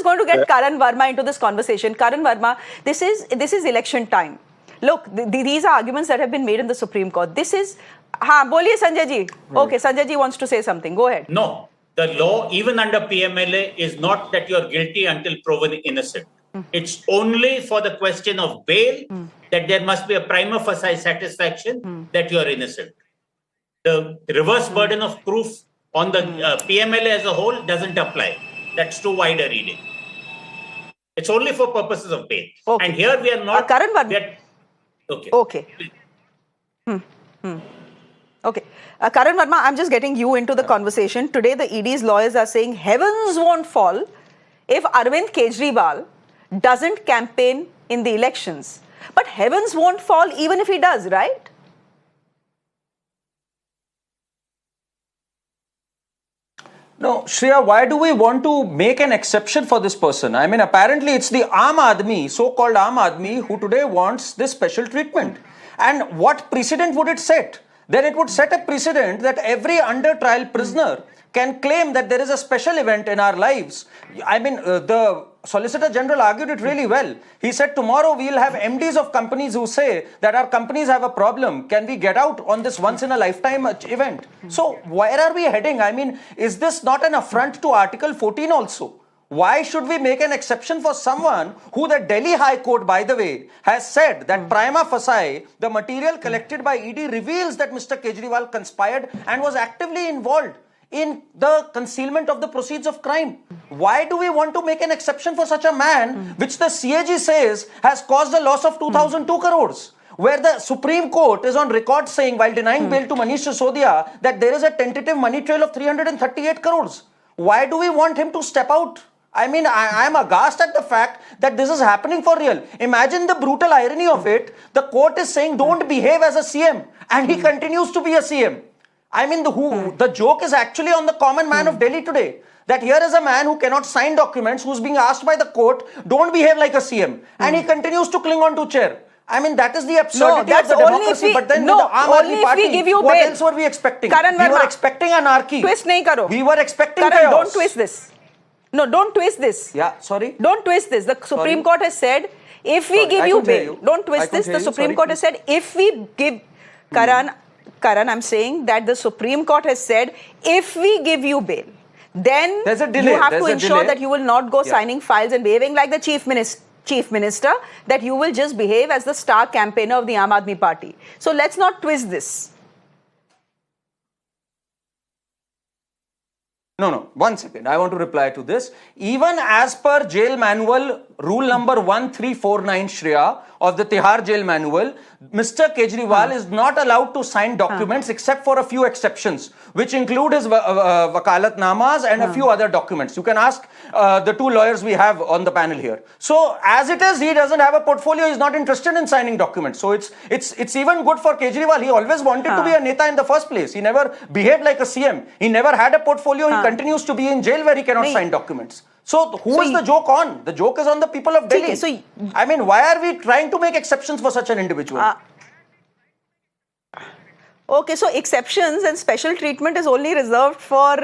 going to get Karan Verma into this conversation. Karan Verma, this is election time. Look, these are arguments that have been made in the Supreme Court. This is, boliye Sanjay ji. Okay, Sanjay ji wants to say something. Go ahead. No, the law, even under PMLA, is not that you're guilty until proven innocent. It's only for the question of bail that there must be a prima facie satisfaction that you're innocent. The reverse burden of proof on the PMLA as a whole doesn't apply. That's too wide a reading. It's only for purposes of bail. Okay. And here we are not. Karan Verma. Okay. Okay. Okay. Karan Verma, I'm just getting you into the conversation. Today, the ED's lawyers are saying heavens won't fall if Arvind Kejriwal doesn't campaign in the elections. But heavens won't fall even if he does, right? No, Shreya, why do we want to make an exception for this person? I mean, apparently it's the Aam Aadmi, so-called Aam Aadmi, who today wants this special treatment. And what precedent would it set? Then it would set a precedent that every under trial prisoner can claim that there is a special event in our lives. I mean, the Solicitor General argued it really well. He said tomorrow we will have MDs of companies who say that our companies have a problem. Can we get out on this once in a lifetime event? So where are we heading? I mean, is this not an affront to Article 14 also? Why should we make an exception for someone who the Delhi High Court, by the way, has said that prima facie, the material collected by ED reveals that Mr. Kejriwal conspired and was actively involved in the concealment of the proceeds of crime? Why do we want to make an exception for such a man, which the CAG says has caused a loss of 2,002 crores? Where the Supreme Court is on record saying, while denying bail to Manish Sisodia, that there is a tentative money trail of 338 crores. Why do we want him to step out? I mean, I am aghast at the fact that this is happening for real. Imagine the brutal irony of it. The court is saying, don't behave as a CM. And he continues to be a CM. I mean, the joke is actually on the common man of Delhi today. That here is a man who cannot sign documents, who's being asked by the court, don't behave like a CM. And he continues to cling on to chair. I mean, that is the absurdity of the democracy. But then with the Aam Aadmi Party, what else were we expecting? We were expecting anarchy. Twist nahi karo. We were expecting chaos. Don't twist this. No, don't twist this. Yeah, sorry. Don't twist this. The Supreme Court has said, if we give you bail, don't twist this. The Supreme Court has said, if we give, Karan, I'm saying that the Supreme Court has said, if we give you bail, then you have to ensure that you will not go signing files and behaving like the Chief Minister, that you will just behave as the star campaigner of the Aam Aadmi Party. So let's not twist this. No, 1 second. I want to reply to this. Even as per jail manual, rule number 1349, Shreya, of the Tihar jail manual, Mr. Kejriwal is not allowed to sign documents except for a few exceptions, which include his wakalatnamas and a few other documents. You can ask the two lawyers we have on the panel here. So as it is, he doesn't have a portfolio. He's not interested in signing documents. So it's even good for Kejriwal. He always wanted to be a neta in the first place. He never behaved like a CM. He never had a portfolio. He continues to be in jail where he cannot sign documents. So who is the joke on? The joke is on the people of Delhi. I mean, why are we trying to make exceptions for such an individual? Okay, so exceptions and special treatment is only reserved for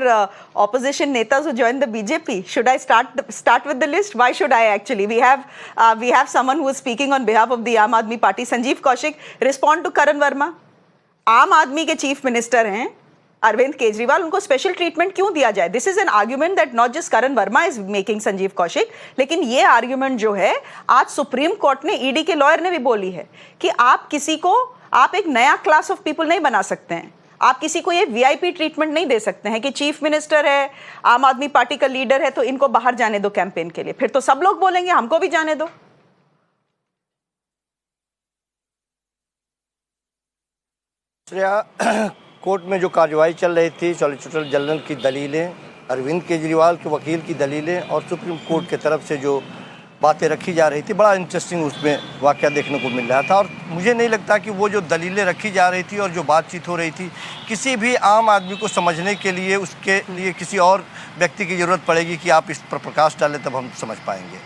opposition netas who join the BJP. Should I start with the list? Why should I actually? We have someone who is speaking on behalf of the Aam Aadmi Party. Sanjeev Kaushik, respond to Karan Verma. Aam Aadmi के chief minister हैं अरविंद केजरीवाल, उनको special treatment क्यों दिया जाए? This is an argument that not just Karan Verma is making, Sanjeev Kaushik, लेकिन ये argument जो है आज सुप्रीम कोर्ट ने, ईडी के लॉयर ने भी बोली है कि आप किसी को, आप एक नया क्लास ऑफ पीपल नहीं बना सकते हैं, आप किसी को ये वीआईपी ट्रीटमेंट नहीं दे सकते हैं कि चीफ मिनिस्टर है, आम आदमी पार्टी का लीडर है, तो इनको बाहर जाने दो कैंपेन के लिए, फिर तो सब लोग बोलेंगे हमको भी जाने दो. कोर्ट में जो कार्रवाई चल रही थी, सॉलिसिटर जनरल की दलीलें, अरविंद केजरीवाल के वकील की दलीलें और सुप्रीम कोर्ट की तरफ से जो बातें रखी जा रही थी, बड़ा इंटरेस्टिंग उसमें वाकया देखने को मिल रहा था. और मुझे नहीं लगता कि वो जो दलीलें रखी जा रही थी और जो बातचीत हो रही थी, किसी भी आम आदमी को समझने के लिए उसके लिए किसी और व्यक्ति की ज़रूरत पड़ेगी कि आप इस पर प्रकाश डालें, तब हम समझ पाएंगे.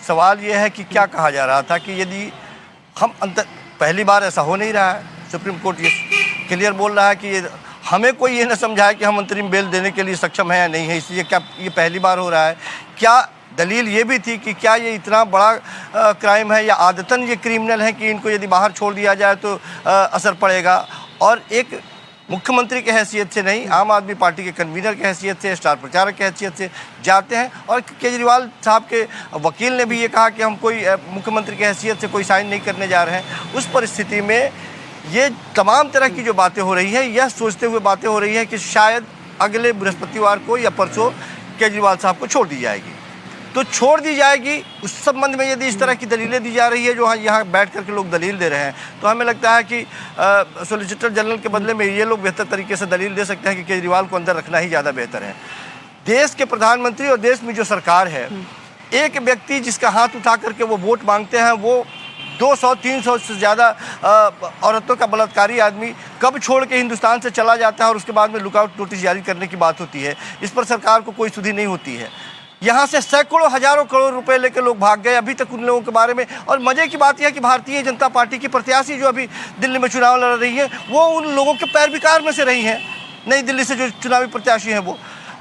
सवाल ये है कि क्या कहा जा रहा था कि यदि हम पहली बार ऐसा हो नहीं रहा है, सुप्रीम कोर्ट ये क्लियर बोल रहा है कि हमें कोई ये न समझाए कि हम अंतरिम बेल देने के लिए सक्षम है या नहीं है, इसलिए क्या ये पहली बार हो रहा है? क्या दलील ये भी थी कि क्या ये इतना बड़ा क्राइम है या आदतन ये क्रिमिनल है कि इनको यदि बाहर छोड़ दिया जाए तो असर पड़ेगा। और एक मुख्यमंत्री की हैसियत से नहीं, आम आदमी पार्टी के कन्वीनर की हैसियत से, स्टार प्रचारक की हैसियत से जाते हैं। और केजरीवाल साहब के वकील ने भी ये कहा कि हम कोई मुख्यमंत्री की हैसियत से कोई साइन नहीं करने जा रहे हैं। उस परिस्थिति में ये तमाम तरह की जो बातें हो रही हैं, यह सोचते हुए बातें हो रही हैं कि शायद अगले बृहस्पतिवार को या परसों केजरीवाल साहब को छोड़ दी जाएगी। तो छोड़ दी जाएगी, उस संबंध में यदि इस तरह की दलीलें दी जा रही है जो यहाँ बैठ करके लोग दलील दे रहे हैं, तो हमें लगता है कि सॉलिसिटर जनरल के बदले में ये लोग बेहतर तरीके से दलील दे सकते हैं कि केजरीवाल को अंदर रखना ही ज़्यादा बेहतर है। देश के प्रधानमंत्री और देश में जो सरकार है, एक व्यक्ति जिसका हाथ उठा करके वो वोट मांगते हैं, वो 200-300 से ज़्यादा औरतों का बलात्कारी आदमी कब छोड़ के हिंदुस्तान से चला जाता है और उसके बाद में लुकआउट नोटिस जारी करने की बात होती है। इस पर सरकार को कोई सुधि नहीं होती है। यहाँ से सैकड़ों हजारों करोड़ रुपए लेकर लोग भाग गए, अभी तक उन लोगों के बारे में। और मजे की बात यह है कि भारतीय जनता पार्टी की प्रत्याशी जो अभी दिल्ली में चुनाव लड़ रही है, वो उन लोगों के पैरविकार में से रही हैं, नई दिल्ली से जो चुनावी प्रत्याशी हैं वो।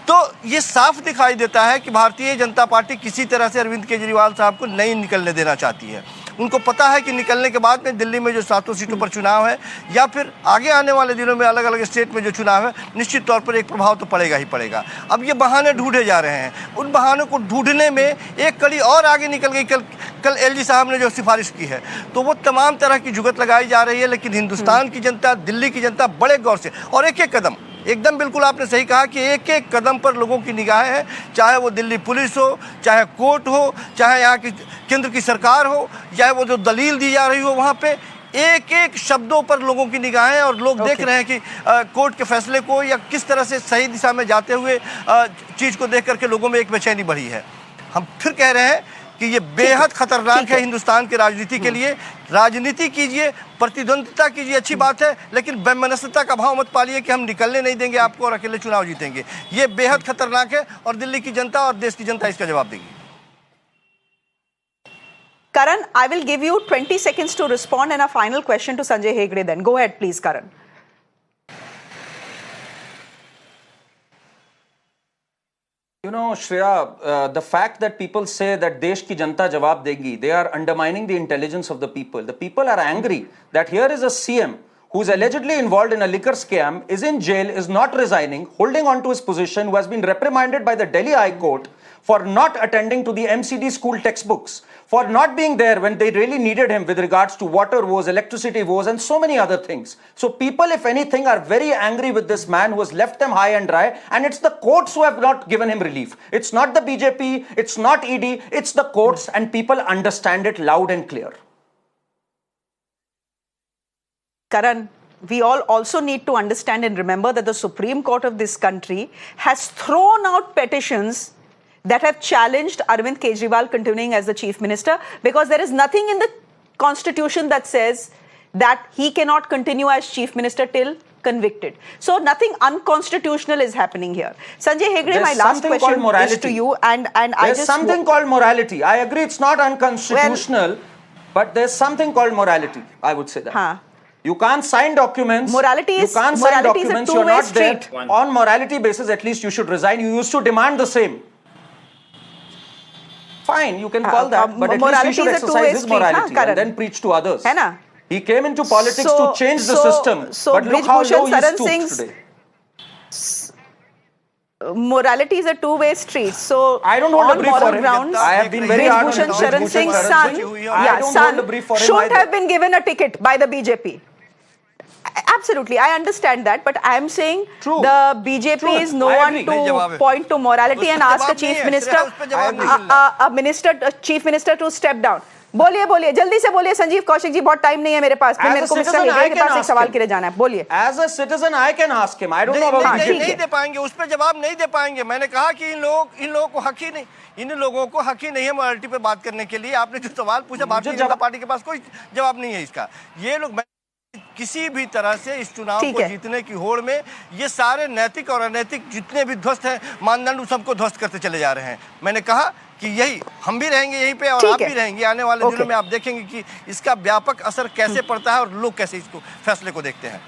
तो ये साफ दिखाई देता है कि भारतीय जनता पार्टी किसी तरह से अरविंद केजरीवाल साहब को नहीं निकलने देना चाहती है। उनको पता है कि निकलने के बाद में दिल्ली में जो 7 सीटों पर चुनाव है या फिर आगे आने वाले दिनों में अलग अलग स्टेट में जो चुनाव है, निश्चित तौर पर एक प्रभाव तो पड़ेगा ही पड़ेगा। अब ये बहाने ढूंढे जा रहे हैं, उन बहानों को ढूंढने में एक कड़ी और आगे निकल गई। कल एलजी साहब ने जो सिफारिश की है, तो वो तमाम तरह की जुगत लगाई जा रही है। लेकिन हिंदुस्तान की जनता, दिल्ली की जनता बड़े गौर से, और एक एक कदम, एकदम बिल्कुल आपने सही कहा कि एक एक कदम पर लोगों की निगाहें हैं, चाहे वो दिल्ली पुलिस हो, चाहे कोर्ट हो, चाहे यहाँ की केंद्र की सरकार हो, चाहे वो जो दलील दी जा रही हो, वहाँ पे एक एक शब्दों पर लोगों की निगाहें। और लोग देख रहे हैं कि कोर्ट के फैसले को या किस तरह से सही दिशा में जाते हुए चीज़ को देख करके लोगों में एक बेचैनी बढ़ी है। हम फिर कह रहे हैं कि ये बेहद खतरनाक है हिंदुस्तान की राजनीति के लिए। राजनीति कीजिए, प्रतिद्वंद्विता कीजिए, अच्छी बात है, लेकिन बेमनस्यता का भाव मत पालिए कि हम निकलने नहीं देंगे आपको और अकेले चुनाव जीतेंगे। ये बेहद खतरनाक है और दिल्ली की जनता और देश की जनता इसका जवाब देगी। Karan, I will give you 20 seconds to respond and a final question to Sanjay Hegde then. Go ahead, please, Karan. You know, Shreya, the fact that people say that Desh ki Janta jawab degi, they are undermining the intelligence of the people. The people are angry that here is a CM who is allegedly involved in a liquor scam, is in jail, is not resigning, holding on to his position, who has been reprimanded by the Delhi High Court for not attending to the MCD school textbooks, for not being there when they really needed him with regards to water woes, electricity woes, and so many other things. So people, if anything, are very angry with this man who has left them high and dry, and it's the courts who have not given him relief. It's not the BJP, it's not ED, it's the courts, and people understand it loud and clear. Karan, we all also need to understand and remember that the Supreme Court of this country has thrown out petitions that have challenged Arvind Kejriwal continuing as the Chief Minister, because there is nothing in the Constitution that says that he cannot continue as Chief Minister till convicted. So nothing unconstitutional is happening here. Sanjay Hegde, my last question is to you, and there's something called morality. I agree it's not unconstitutional, but there's something called morality. I would say that. You can't sign documents. Morality is a two-way street. On morality basis, at least you should resign. You used to demand the same. Fine, you can call that, but at least he should exercise his morality and then preach to others. He came into politics to change the system, but look how low he stooped today. Morality is a two-way street. So I don't hold a brief for him. Grounds, I have been very hard on Bhushan Sharan Singh's son, shouldn't have been given a ticket by the BJP. Absolutely, I understand that, but I am saying the BJP is no one to point to morality and ask a chief minister, chief minister to step down. बोलिए जल्दी से बोलिए संजीव कौशिक जी, बहुत time नहीं है मेरे पास, मेरे को मिस्टर हेगड़े के पास एक सवाल के लिए जाना है, बोलिए। As a citizen I can ask him. I don't know about BJP. नहीं दे पाएंगे, उस पर जवाब नहीं दे पाएंगे। मैंने कहा कि इन लोगों को हक ही नहीं, इन लोगों को हक ही नहीं है मोरालिटी पे बात करने के लिए। आपने जो सवाल पूछा, भारतीय जनता पार्टी के पास कोई जवाब नहीं है इसका। ये लोग किसी भी तरह से इस चुनाव को जीतने की होड़ में ये सारे नैतिक और अनैतिक जितने भी ध्वस्त हैं मानदंड, सबको ध्वस्त करते चले जा रहे हैं। मैंने कहा कि यही हम भी रहेंगे यहीं पे और आप भी रहेंगे। आने वाले दिनों में आप देखेंगे कि इसका व्यापक असर कैसे पड़ता है और लोग कैसे इसको फैसले को देखते हैं।